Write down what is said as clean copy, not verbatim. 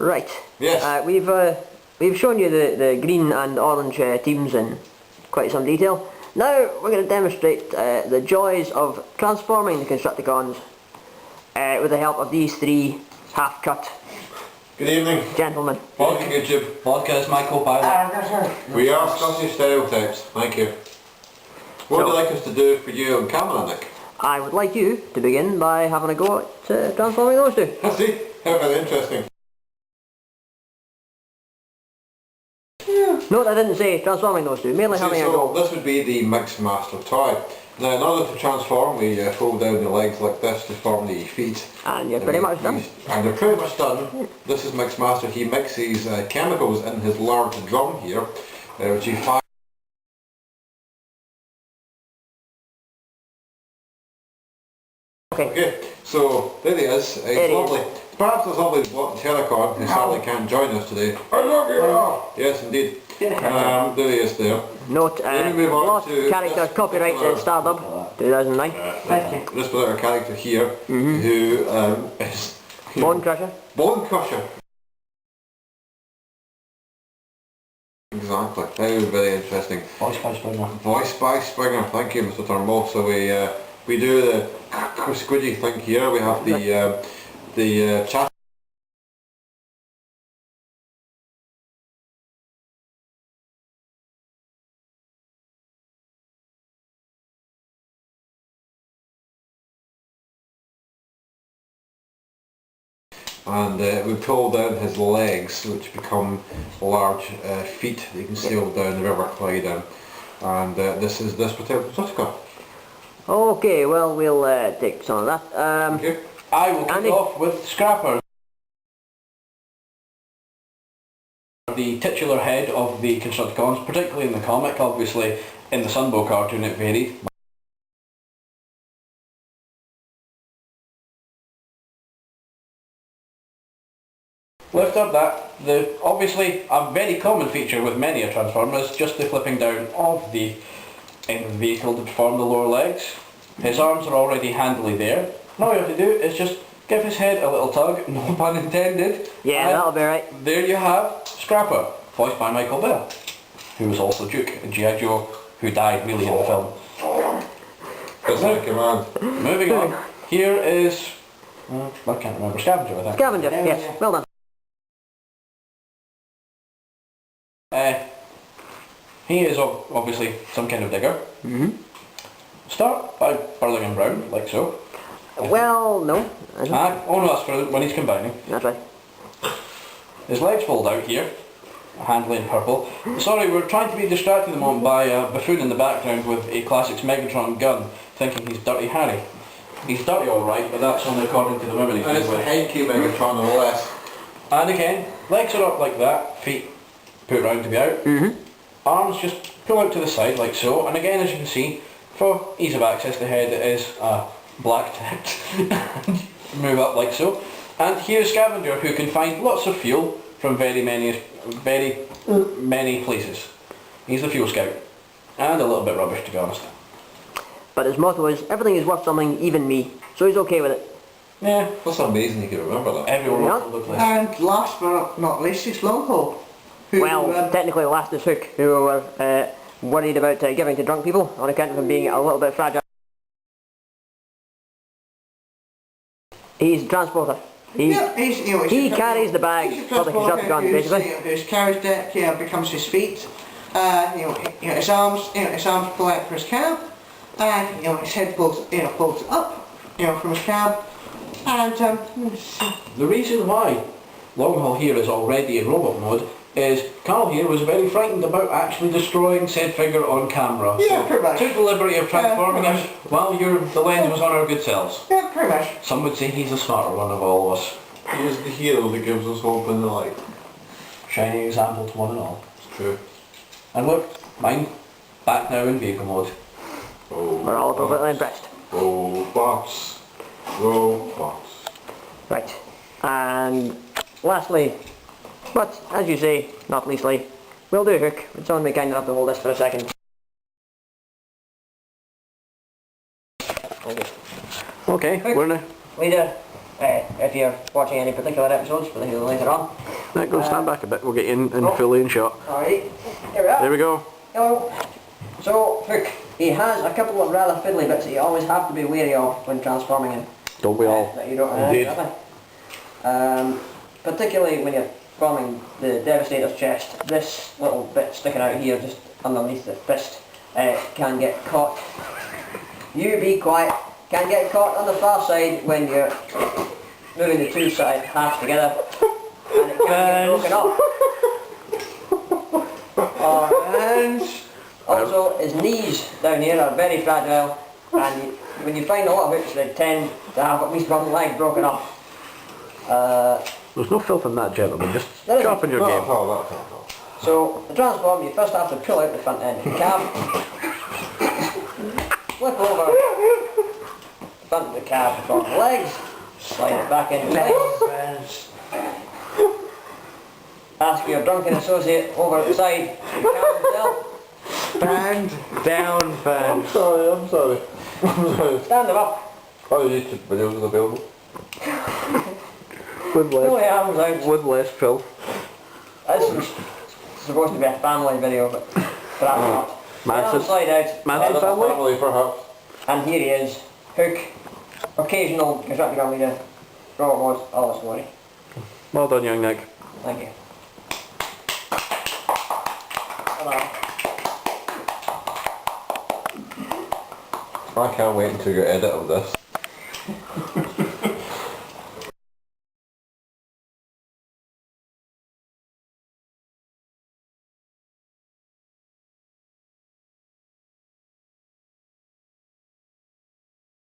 Right. Yes. We've shown you the green and orange teams in quite some detail. Now we're going to demonstrate the joys of transforming the Constructicons with the help of these three half-cut Good evening. gentlemen. Welcome YouTube. Vodka is my co-pilot. We are Scottish stereotypes. Thank you. What would you like us to do for you on camera, Nick? I would like you to begin by having a go at transforming those two. I see. How very interesting. Note I didn't say transforming those two, merely having a go. This would be the Mix Master toy. Now in order to transform, we fold down the legs like this to form the feet. And you're pretty much done. And they're pretty much done. This is Mix Master. He mixes chemicals in his large drum here, which he fires. Okay, so there he is. It's lovely. Perhaps there's lovely Terracon who sadly can't join us today. I love you! Yes, indeed. There he is there. Note, lost character copyright Stardub, 2009. This particular character here, who is... Bonecrusher. Bonecrusher. Exactly. That was very interesting. Voice by Springer. Voice by Springer. Thank you, Mr. Turnbull. So we do the squidgy thing here. We have the chat. And we pull down his legs, which become large feet that you can sail down the River Clyde in. And this is this particular Constructicon. Okay, well we'll take some of that. Okay. I will kick off with Scrapper, the titular head of the Constructicons, particularly in the comic. Obviously in the Sunbow cartoon it varied. Lift up that, obviously a very common feature with many a Transformer is just the flipping down of the end of the vehicle to form the lower legs. His arms are already handily there. All you have to do is just give his head a little tug, no pun intended. Yeah, that'll be right. There you have Scrapper, voiced by Michael Bell, who was also Duke in G.I. Joe, who died really in the film. That's like a man. Moving on, here is, I can't remember, Scavenger I think. Scavenger, yes, well done. He is obviously some kind of digger. Start by burling him round, like so. Well, no. Oh no, that's for when he's combining. That's right. His legs fold out here, handily in purple. Sorry, we're trying to be distracted at the moment by a buffoon in the background with a Classics Megatron gun, thinking he's Dirty Harry. He's dirty alright, but that's only according to the women he's And it's with. the Henke Megatron no less. And again, legs are up like that, feet put round to be out. Arms just pull out to the side like so, and again as you can see, for ease of access the head is black tipped and move up like so. And here's Scavenger, who can find lots of fuel from very many places. He's the fuel scout, and a little bit rubbish to be honest. But his motto is, everything is worth something, even me. So he's okay with it. Yeah, That's amazing you can remember that. everyone Yeah. wants to look like. And last but not least is Longhaul. Who, Well, technically last is Hook, who were worried about giving to drunk people on account of him being a little bit fragile. He's a transporter. He carries the bag for the Constructicons, basically. His carriage deck, becomes his feet. His arms, pull out for his cab, and his head pulls up, from his cab. And The reason why Longhaul here is already in robot mode is Carl here was very frightened about actually destroying said figure on camera. Yeah, pretty much. Took the liberty of transforming him while the lens was on our good selves. yeah, pretty much. Some would say he's the smarter one of all of us. He is the hero that gives us hope in the light. Shining example to one and all. It's true. And look, mine back now in vehicle mode. We're all appropriately impressed. Robots. Robots. Right. And lastly, but as you say, not leastly, we'll do Hook. Would someone be kind enough to hold this for a second? Okay, we're in a... Leader. if you're watching any particular episodes, particularly later on. Right, go stand back a bit, we'll get you in fully in shot. Alright, here we are. There we go. Hello. So, Hook, he has a couple of rather fiddly bits that you always have to be wary of when transforming him. Don't we all? That you don't Indeed. particularly when you're forming the Devastator's chest, this little bit sticking out here just underneath the fist can get caught. You be quiet. Can get caught on the far side when you're moving the two side halves together and it can get broken off. And also his knees down here are very fragile and when you find a lot of hooks they tend to have at least one leg broken off. There's no filth in that, gentlemen, just There isn't. sharpen your game. So to transform you first have to pull out the front end of the cab, flip over the front of the cab to form the legs, slide it back into place. Ask your drunken associate over at the side to calm himself. Band down, band. I'm sorry. Stand them up. Oh, the YouTube videos are available. With Pull less, your arms out. with less filth. This was supposed to be a family video, but perhaps not. Manson. Arms slide out. Manson head up, family? Family, perhaps. And here he is, Hook, occasional Constructicon leader, Robert Ward, all his glory. Well done, young Nick. Thank you. Hello. I can't wait until your edit of this.